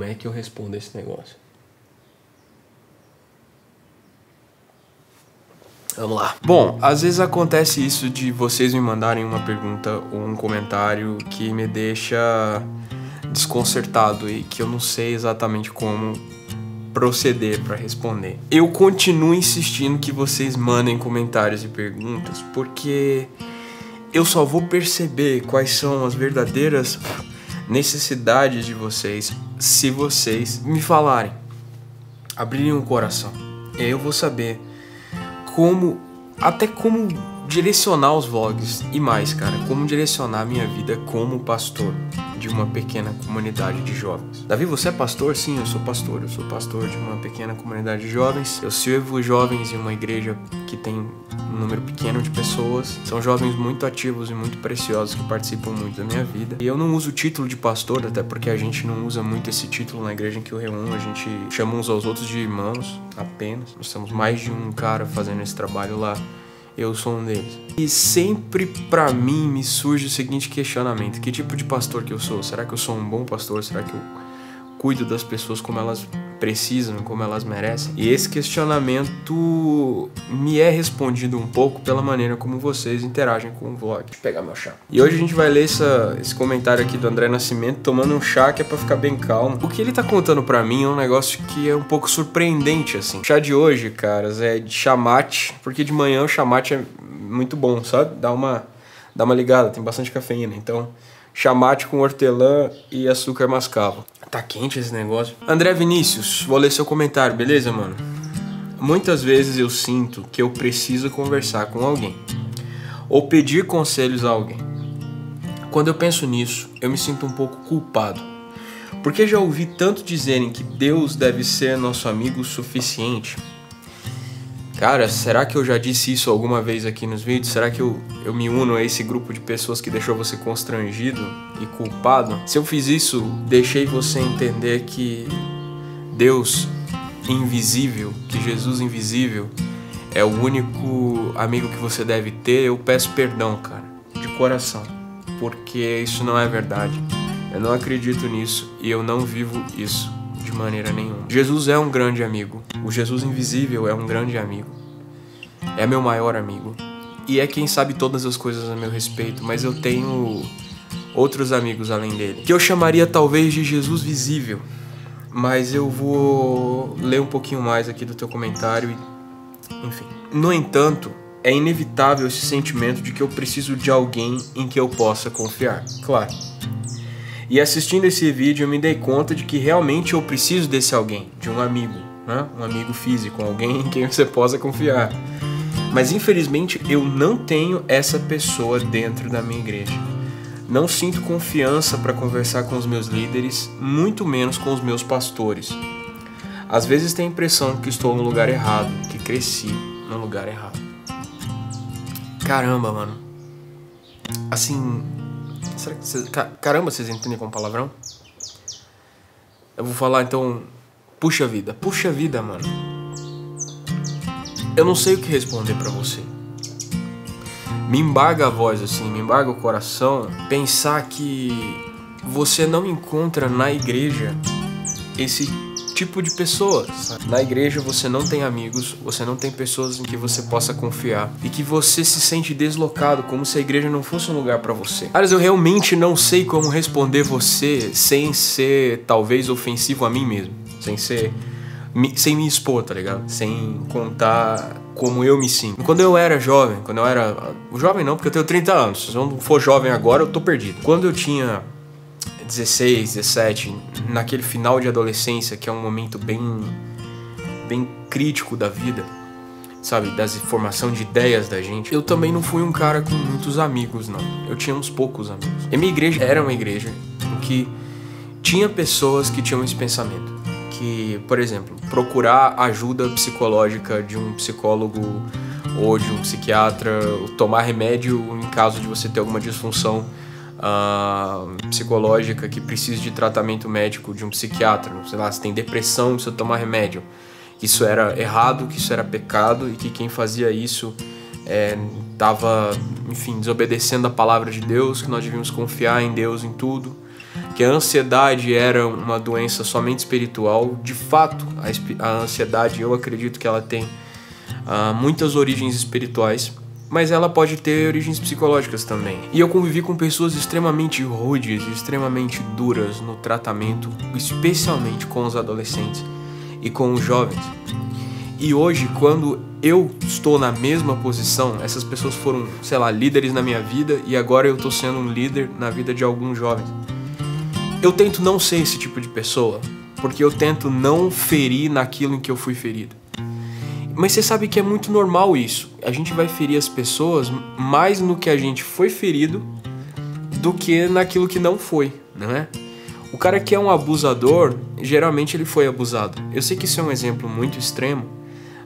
Como é que eu respondo esse negócio? Vamos lá. Bom, às vezes acontece isso de vocês me mandarem uma pergunta ou um comentário que me deixa desconcertado e que eu não sei exatamente como proceder para responder. Eu continuo insistindo que vocês mandem comentários e perguntas porque eu só vou perceber quais são as verdadeiras necessidades de vocês se vocês me falarem, abrirem o coração. E aí eu vou saber como direcionar os vlogs e mais, cara, como direcionar a minha vida como pastor de uma pequena comunidade de jovens. Davi, você é pastor? Sim, eu sou pastor de uma pequena comunidade de jovens. Eu sirvo jovens em uma igreja que tem um número pequeno de pessoas. São jovens muito ativos e muito preciosos que participam muito da minha vida. E eu não uso o título de pastor, até porque a gente não usa muito esse título na igreja em que eu reúno. A gente chama uns aos outros de irmãos apenas. Nós temos mais de um cara fazendo esse trabalho lá. Eu sou um deles. E sempre pra mim me surge o seguinte questionamento: que tipo de pastor que eu sou? Será que eu sou um bom pastor? Será que eu cuido das pessoas como elas precisam, como elas merecem? E esse questionamento me é respondido um pouco pela maneira como vocês interagem com o vlog. Deixa eu pegar meu chá. E hoje a gente vai ler esse comentário aqui do André Nascimento tomando um chá que é pra ficar bem calmo. O que ele tá contando pra mim é um negócio que é um pouco surpreendente, assim. O chá de hoje, caras, é de chá mate, porque de manhã o chá mate é muito bom, sabe? Dá uma ligada, tem bastante cafeína, então chá mate com hortelã e açúcar mascavo. Tá quente esse negócio. André Vinícius, vou ler seu comentário, beleza, mano? Muitas vezes eu sinto que eu preciso conversar com alguém ou pedir conselhos a alguém. Quando eu penso nisso, eu me sinto um pouco culpado, porque já ouvi tanto dizerem que Deus deve ser nosso amigo suficiente. Cara, será que eu já disse isso alguma vez aqui nos vídeos? Será que eu me uno a esse grupo de pessoas que deixou você constrangido e culpado? Se eu fiz isso, deixei você entender que Deus invisível, que Jesus invisível é o único amigo que você deve ter, eu peço perdão, cara, de coração, porque isso não é verdade. Eu não acredito nisso e eu não vivo isso de maneira nenhuma. Jesus é um grande amigo. O Jesus invisível é um grande amigo. É meu maior amigo. E é quem sabe todas as coisas a meu respeito, mas eu tenho outros amigos além dele, que eu chamaria talvez de Jesus visível. Mas eu vou ler um pouquinho mais aqui do teu comentário e... enfim. No entanto, é inevitável esse sentimento de que eu preciso de alguém em que eu possa confiar. Claro. E assistindo esse vídeo eu me dei conta de que realmente eu preciso desse alguém, de um amigo, né? Um amigo físico, alguém em quem você possa confiar. Mas infelizmente eu não tenho essa pessoa dentro da minha igreja. Não sinto confiança para conversar com os meus líderes, muito menos com os meus pastores. Às vezes tenho a impressão que estou no lugar errado, que cresci no lugar errado. Caramba, mano. Assim... será que vocês... Caramba, vocês entendem com palavrão? Eu vou falar então... Puxa vida, mano. Eu não sei o que responder pra você. Me embarga a voz assim, me embarga o coração pensar que você não encontra na igreja esse tipo de pessoa, sabe? Na igreja você não tem amigos, você não tem pessoas em que você possa confiar e que você se sente deslocado, como se a igreja não fosse um lugar pra você. Caras, eu realmente não sei como responder você sem ser talvez ofensivo a mim mesmo, sem me expor, tá ligado? Sem contar como eu me sinto. Quando eu era jovem, jovem não, porque eu tenho 30 anos. Se eu não for jovem agora, eu tô perdido. Quando eu tinha 16, 17, naquele final de adolescência, que é um momento bem crítico da vida, sabe? Da formação de ideias da gente. Eu também não fui um cara com muitos amigos, não. Eu tinha uns poucos amigos. E minha igreja era uma igreja em que tinha pessoas que tinham esse pensamento. Que, por exemplo, procurar ajuda psicológica de um psicólogo ou de um psiquiatra, tomar remédio em caso de você ter alguma disfunção psicológica que precise de tratamento médico de um psiquiatra, sei lá, se tem depressão, precisa tomar remédio. Isso era errado, que isso era pecado e que quem fazia isso estava, enfim, desobedecendo a palavra de Deus, que nós devíamos confiar em Deus em tudo. que a ansiedade era uma doença somente espiritual. De fato, a ansiedade, eu acredito que ela tem muitas origens espirituais, mas ela pode ter origens psicológicas também. E eu convivi com pessoas extremamente rudes, extremamente duras no tratamento, especialmente com os adolescentes e com os jovens. E hoje, quando eu estou na mesma posição, essas pessoas foram, sei lá, líderes na minha vida, e agora eu estou sendo um líder na vida de alguns jovens. Eu tento não ser esse tipo de pessoa, porque eu tento não ferir naquilo em que eu fui ferido. Mas você sabe que é muito normal isso. A gente vai ferir as pessoas mais no que a gente foi ferido do que naquilo que não foi, não é? O cara que é um abusador, geralmente ele foi abusado. Eu sei que isso é um exemplo muito extremo,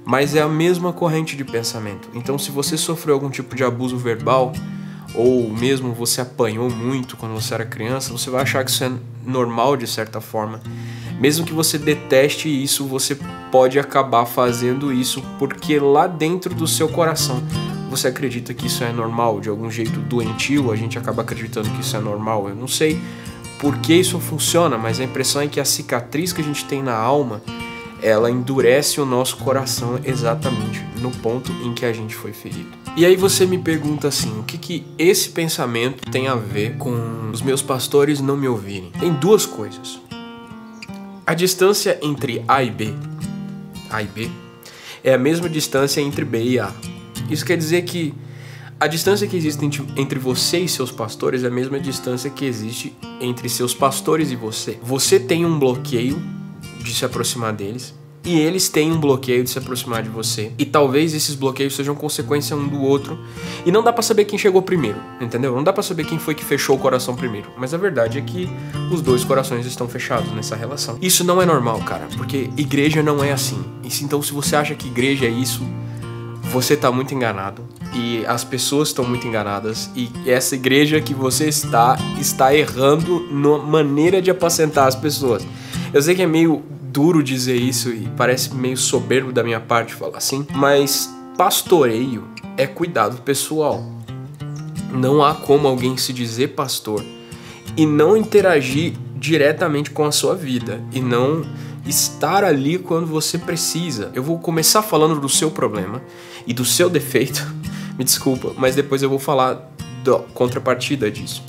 mas é a mesma corrente de pensamento. Então, se você sofreu algum tipo de abuso verbal, ou mesmo você apanhou muito quando você era criança, você vai achar que isso é normal de certa forma. Mesmo que você deteste isso, você pode acabar fazendo isso porque lá dentro do seu coração você acredita que isso é normal. De algum jeito doentio, a gente acaba acreditando que isso é normal. Eu não sei por que isso funciona, mas a impressão é que a cicatriz que a gente tem na alma, ela endurece o nosso coração exatamente no ponto em que a gente foi ferido. E aí você me pergunta assim, o que esse pensamento tem a ver com os meus pastores não me ouvirem? Tem duas coisas. A distância entre A e B é a mesma distância entre B e A. Isso quer dizer que a distância que existe entre você e seus pastores é a mesma distância que existe entre seus pastores e você. Você tem um bloqueio de se aproximar deles, e eles têm um bloqueio de se aproximar de você. E talvez esses bloqueios sejam consequência um do outro. E não dá pra saber quem chegou primeiro, entendeu? Não dá pra saber quem foi que fechou o coração primeiro. Mas a verdade é que os dois corações estão fechados nessa relação. Isso não é normal, cara, porque igreja não é assim. Então, se você acha que igreja é isso, você tá muito enganado. E as pessoas estão muito enganadas. E essa igreja que você está errando na maneira de apacentar as pessoas. Eu sei que é meio duro dizer isso e parece meio soberbo da minha parte falar assim, mas pastoreio é cuidado pessoal. Não há como alguém se dizer pastor e não interagir diretamente com a sua vida e não estar ali quando você precisa. Eu vou começar falando do seu problema e do seu defeito, me desculpa, mas depois eu vou falar da contrapartida disso.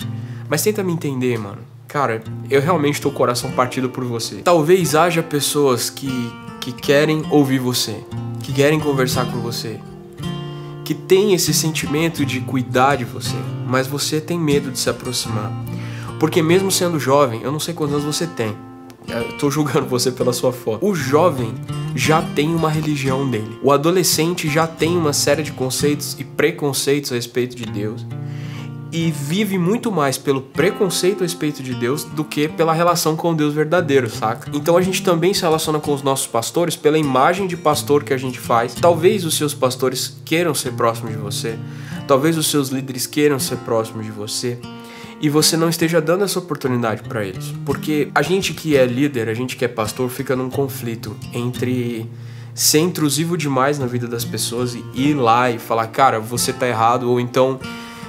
Mas tenta me entender, mano. Cara, eu realmente tô com o coração partido por você. Talvez haja pessoas que querem ouvir você, que querem conversar com você, que tem esse sentimento de cuidar de você, mas você tem medo de se aproximar. Porque mesmo sendo jovem, eu não sei quantos anos você tem, eu tô julgando você pela sua foto. O jovem já tem uma religião dele. O adolescente já tem uma série de conceitos e preconceitos a respeito de Deus. E vive muito mais pelo preconceito a respeito de Deus do que pela relação com o Deus verdadeiro, saca? Então a gente também se relaciona com os nossos pastores pela imagem de pastor que a gente faz. Talvez os seus pastores queiram ser próximos de você. Talvez os seus líderes queiram ser próximos de você. E você não esteja dando essa oportunidade para eles. Porque a gente que é líder, a gente que é pastor, fica num conflito entre ser intrusivo demais na vida das pessoas e ir lá e falar, cara, você tá errado, ou então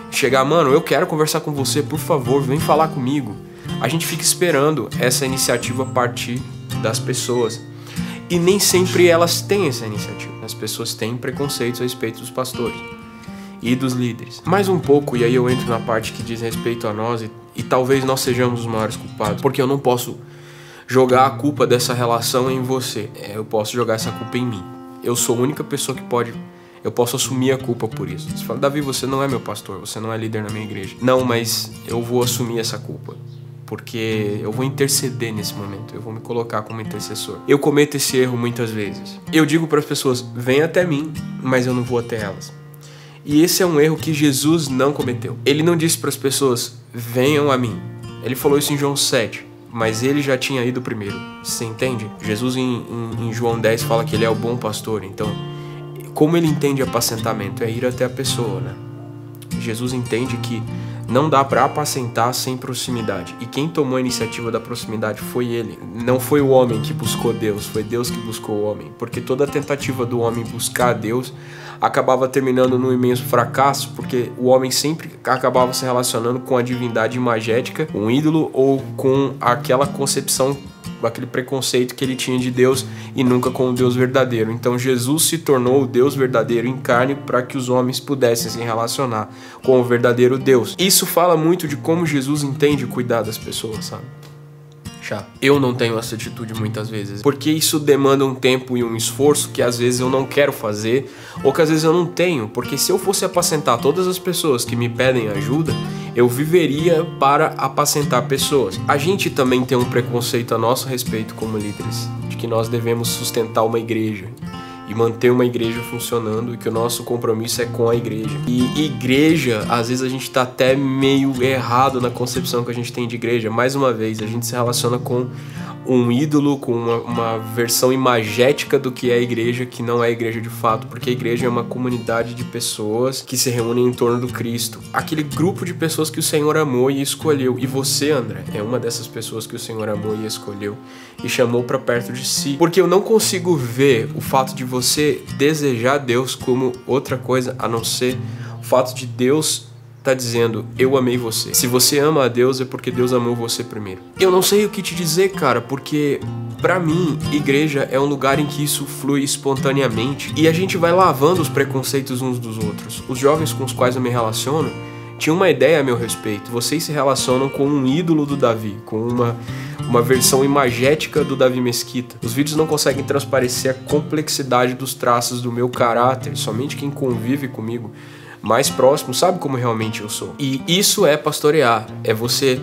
chegar, mano, eu quero conversar com você, por favor, vem falar comigo. A gente fica esperando essa iniciativa partir das pessoas. E nem sempre elas têm essa iniciativa. As pessoas têm preconceitos a respeito dos pastores e dos líderes. Mais um pouco, e aí eu entro na parte que diz respeito a nós, e talvez nós sejamos os maiores culpados, porque eu não posso jogar a culpa dessa relação em você. Eu posso jogar essa culpa em mim. Eu sou a única pessoa que pode... Eu posso assumir a culpa por isso. Você fala, Davi, você não é meu pastor, você não é líder na minha igreja. Não, mas eu vou assumir essa culpa, porque eu vou interceder nesse momento, eu vou me colocar como intercessor. Eu cometo esse erro muitas vezes. Eu digo para as pessoas, vem até mim, mas eu não vou até elas. E esse é um erro que Jesus não cometeu. Ele não disse para as pessoas, venham a mim. Ele falou isso em João 7, mas ele já tinha ido primeiro. Você entende? Jesus em João 10 fala que ele é o bom pastor, então... Como ele entende apacentamento? É ir até a pessoa, né? Jesus entende que Não dá para apacentar sem proximidade. E quem tomou a iniciativa da proximidade foi ele. Não foi o homem que buscou Deus, foi Deus que buscou o homem. Porque toda a tentativa do homem buscar Deus acabava terminando num imenso fracasso, porque o homem sempre acabava se relacionando com a divindade imagética, um ídolo, ou com aquela concepção, aquele preconceito que ele tinha de Deus, e nunca com o Deus verdadeiro. Então Jesus se tornou o Deus verdadeiro em carne para que os homens pudessem se relacionar com o verdadeiro Deus. Isso fala muito de como Jesus entende cuidar das pessoas, sabe? Eu não tenho essa atitude muitas vezes, porque isso demanda um tempo e um esforço que às vezes eu não quero fazer, ou que às vezes eu não tenho, porque se eu fosse apacentar todas as pessoas que me pedem ajuda, eu viveria para apacentar pessoas. A gente também tem um preconceito a nosso respeito como líderes, de que nós devemos sustentar uma igreja e manter uma igreja funcionando, e que o nosso compromisso é com a igreja. E igreja, às vezes a gente tá até meio errado na concepção que a gente tem de igreja. Mais uma vez, a gente se relaciona com um ídolo, com uma versão imagética do que é a igreja, que não é a igreja de fato, porque a igreja é uma comunidade de pessoas que se reúnem em torno do Cristo. Aquele grupo de pessoas que o Senhor amou e escolheu. E você, André, é uma dessas pessoas que o Senhor amou e escolheu e chamou para perto de si. Porque eu não consigo ver o fato de você desejar Deus como outra coisa a não ser o fato de Deus tá dizendo, eu amei você. Se você ama a Deus, é porque Deus amou você primeiro. Eu não sei o que te dizer, cara, porque pra mim, igreja é um lugar em que isso flui espontaneamente e a gente vai lavando os preconceitos uns dos outros. Os jovens com os quais eu me relaciono tinham uma ideia a meu respeito. Vocês se relacionam com um ídolo do Davi, com uma versão imagética do Davi Mesquita. Os vídeos não conseguem transparecer a complexidade dos traços do meu caráter. Somente quem convive comigo mais próximo sabe como realmente eu sou. E isso é pastorear, é você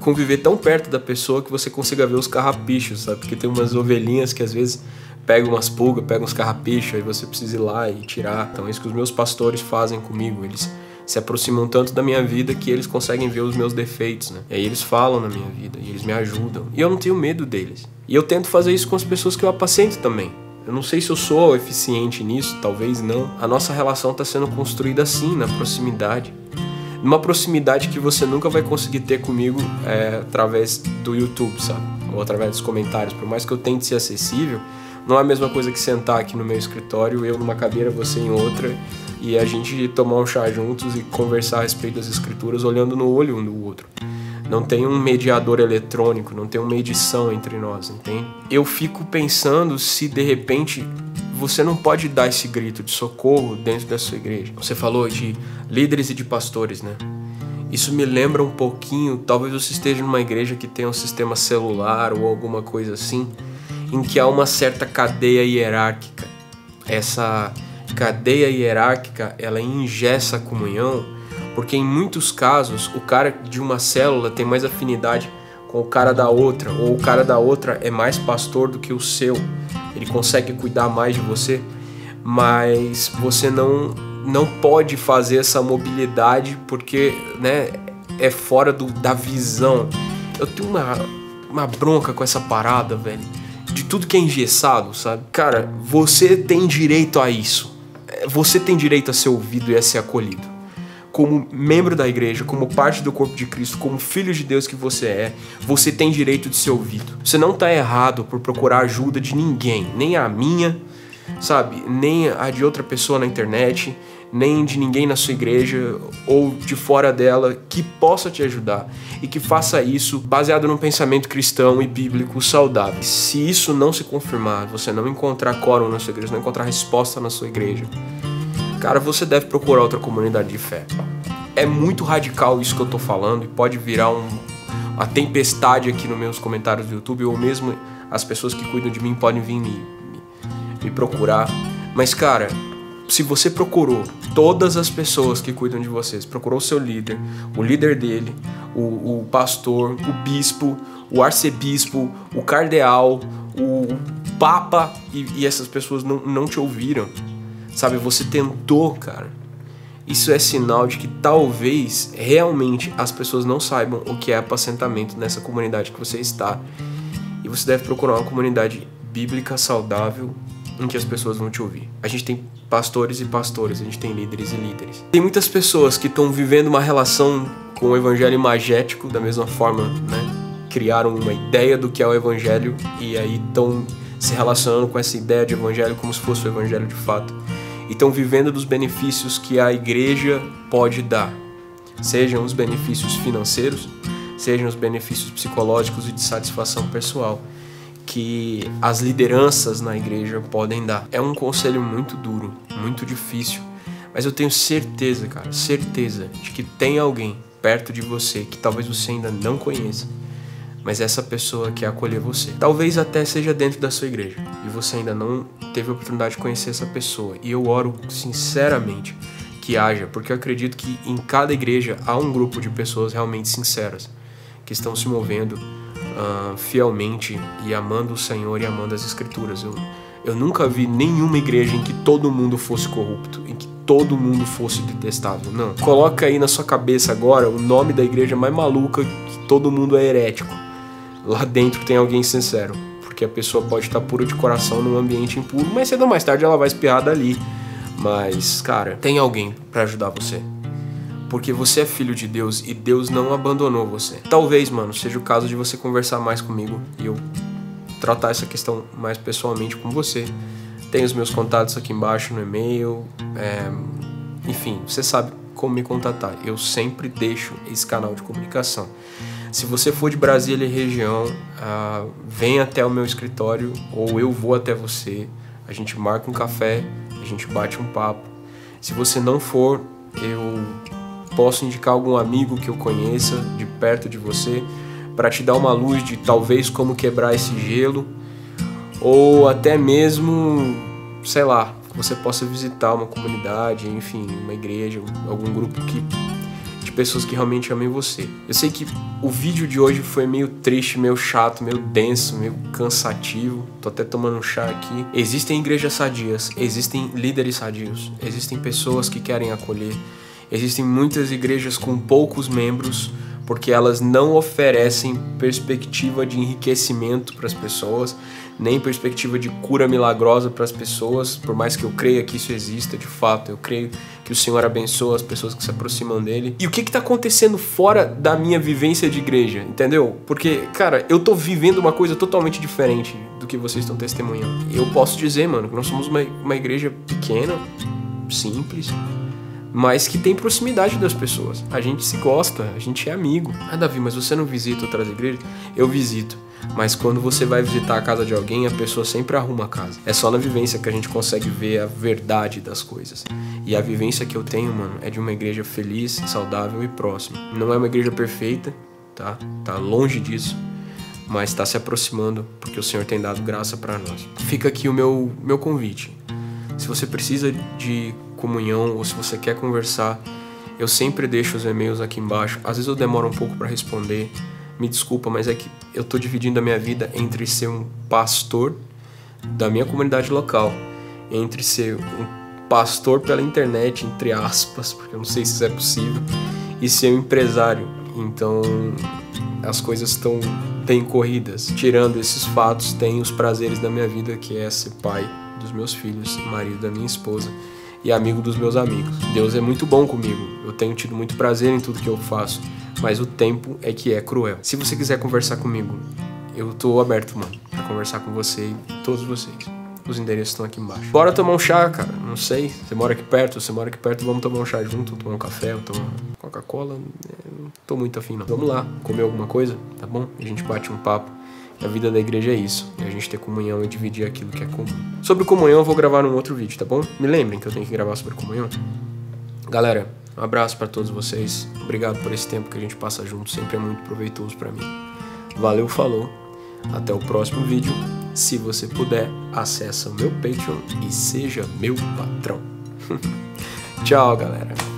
conviver tão perto da pessoa que você consiga ver os carrapichos, sabe? Porque tem umas ovelhinhas que às vezes pegam umas pulgas, pegam uns carrapichos, aí você precisa ir lá e tirar. Então é isso que os meus pastores fazem comigo, eles se aproximam tanto da minha vida que eles conseguem ver os meus defeitos, né? E aí eles falam na minha vida, e eles me ajudam, e eu não tenho medo deles. E eu tento fazer isso com as pessoas que eu apacento também. Eu não sei se eu sou eficiente nisso, talvez não. A nossa relação está sendo construída assim, na proximidade. Numa proximidade que você nunca vai conseguir ter comigo através do YouTube, sabe? Ou através dos comentários. Por mais que eu tente ser acessível, não é a mesma coisa que sentar aqui no meu escritório, eu numa cadeira, você em outra, e a gente tomar um chá juntos e conversar a respeito das escrituras olhando no olho um do outro. Não tem um mediador eletrônico, não tem uma edição entre nós, entende? Eu fico pensando se de repente você não pode dar esse grito de socorro dentro da sua igreja. Você falou de líderes e de pastores, né? Isso me lembra um pouquinho, talvez você esteja numa igreja que tem um sistema celular ou alguma coisa assim, em que há uma certa cadeia hierárquica. Essa cadeia hierárquica, ela engessa a comunhão, porque em muitos casos o cara de uma célula tem mais afinidade com o cara da outra, ou o cara da outra é mais pastor do que o seu, ele consegue cuidar mais de você, mas você não pode fazer essa mobilidade porque, né, é fora da visão. Eu tenho uma bronca com essa parada, velho, de tudo que é engessado, sabe? Cara, você tem direito a isso, você tem direito a ser ouvido e a ser acolhido. Como membro da igreja, como parte do corpo de Cristo, como filho de Deus que você tem direito de ser ouvido. Você não está errado por procurar ajuda de ninguém, nem a minha, sabe, nem a de outra pessoa na internet, nem de ninguém na sua igreja ou de fora dela que possa te ajudar e que faça isso baseado num pensamento cristão e bíblico saudável. Se isso não se confirmar, você não encontrar quórum na sua igreja, não encontrar resposta na sua igreja, cara, você deve procurar outra comunidade de fé. É muito radical isso que eu tô falando e pode virar uma tempestade aqui nos meus comentários do YouTube, ou mesmo as pessoas que cuidam de mim podem vir me procurar. Mas, cara, se você procurou todas as pessoas que cuidam de vocês, procurou o seu líder, o líder dele, o pastor, o bispo, o arcebispo, o cardeal, o papa, e essas pessoas não te ouviram, sabe, você tentou, cara, isso é sinal de que talvez realmente as pessoas não saibam o que é apacentamento nessa comunidade que você está, e você deve procurar uma comunidade bíblica saudável em que as pessoas vão te ouvir. A gente tem pastores e pastores, a gente tem líderes e líderes. Tem muitas pessoas que estão vivendo uma relação com o evangelho imagético, da mesma forma, né? Criaram uma ideia do que é o evangelho e aí estão se relacionando com essa ideia de evangelho como se fosse o evangelho de fato. E estão vivendo dos benefícios que a igreja pode dar. Sejam os benefícios financeiros, sejam os benefícios psicológicos e de satisfação pessoal que as lideranças na igreja podem dar. É um conselho muito duro, muito difícil, mas eu tenho certeza, cara, certeza de que tem alguém perto de você que talvez você ainda não conheça, mas essa pessoa quer acolher você. Talvez até seja dentro da sua igreja e você ainda não teve a oportunidade de conhecer essa pessoa. E eu oro sinceramente que haja, porque eu acredito que em cada igreja há um grupo de pessoas realmente sinceras, que estão se movendo fielmente e amando o Senhor e amando as Escrituras. Eu nunca vi nenhuma igreja em que todo mundo fosse corrupto, em que todo mundo fosse detestável. Não. Coloca aí na sua cabeça agora o nome da igreja mais maluca, que todo mundo é herético. Lá dentro tem alguém sincero, porque a pessoa pode estar pura de coração num ambiente impuro, mas cedo ou mais tarde ela vai espirrar dali. Mas, cara, tem alguém pra ajudar você. Porque você é filho de Deus e Deus não abandonou você. Talvez, mano, seja o caso de você conversar mais comigo e eu tratar essa questão mais pessoalmente com você. Tem os meus contatos aqui embaixo no e-mail. Enfim, você sabe como me contatar. Eu sempre deixo esse canal de comunicação. Se você for de Brasília e região, vem até o meu escritório ou eu vou até você. A gente marca um café, a gente bate um papo. Se você não for, eu posso indicar algum amigo que eu conheça de perto de você para te dar uma luz de talvez como quebrar esse gelo, ou até mesmo, sei lá, que você possa visitar uma comunidade, enfim, uma igreja, algum grupo de pessoas que realmente amem você. Eu sei que o vídeo de hoje foi meio triste, meio chato, meio denso, meio cansativo. Tô até tomando um chá aqui. Existem igrejas sadias, existem líderes sadios, existem pessoas que querem acolher. Existem muitas igrejas com poucos membros porque elas não oferecem perspectiva de enriquecimento para as pessoas, nem perspectiva de cura milagrosa para as pessoas, por mais que eu creia que isso exista de fato. Eu creio que o Senhor abençoa as pessoas que se aproximam dele. E o que está acontecendo fora da minha vivência de igreja, entendeu? Porque, cara, eu tô vivendo uma coisa totalmente diferente do que vocês estão testemunhando. Eu posso dizer, mano, que nós somos uma igreja pequena, simples, mas que tem proximidade das pessoas. A gente se gosta, a gente é amigo. Ah, Davi, mas você não visita outras igrejas? Eu visito. Mas quando você vai visitar a casa de alguém, a pessoa sempre arruma a casa. É só na vivência que a gente consegue ver a verdade das coisas. E a vivência que eu tenho, mano, é de uma igreja feliz, saudável e próxima. Não é uma igreja perfeita, tá? Tá longe disso. Mas tá se aproximando, porque o Senhor tem dado graça pra nós. Fica aqui o meu convite. Se você precisa de comunhão ou se você quer conversar, eu sempre deixo os e-mails aqui embaixo. Às vezes eu demoro um pouco para responder, me desculpa, mas é que eu tô dividindo a minha vida entre ser um pastor da minha comunidade local, entre ser um pastor pela internet, entre aspas, porque eu não sei se isso é possível, e ser um empresário. Então as coisas estão bem corridas. Tirando esses fatos, tem os prazeres da minha vida, que é ser pai dos meus filhos, marido da minha esposa e amigo dos meus amigos. Deus é muito bom comigo, eu tenho tido muito prazer em tudo que eu faço, mas o tempo é que é cruel. Se você quiser conversar comigo, eu tô aberto, mano, pra conversar com você e todos vocês. Os endereços estão aqui embaixo. Bora tomar um chá, cara, não sei, você mora aqui perto, vamos tomar um chá junto, tomar um café, tomar Coca-Cola, não tô muito afim não. Vamos lá, comer alguma coisa, tá bom? A gente bate um papo. A vida da igreja é isso, é a gente ter comunhão e dividir aquilo que é comum. Sobre comunhão eu vou gravar num outro vídeo, tá bom? Me lembrem que eu tenho que gravar sobre comunhão. Galera, um abraço pra todos vocês. Obrigado por esse tempo que a gente passa junto, sempre é muito proveitoso pra mim. Valeu, falou. Até o próximo vídeo. Se você puder, acessa o meu Patreon e seja meu patrão. Tchau, galera.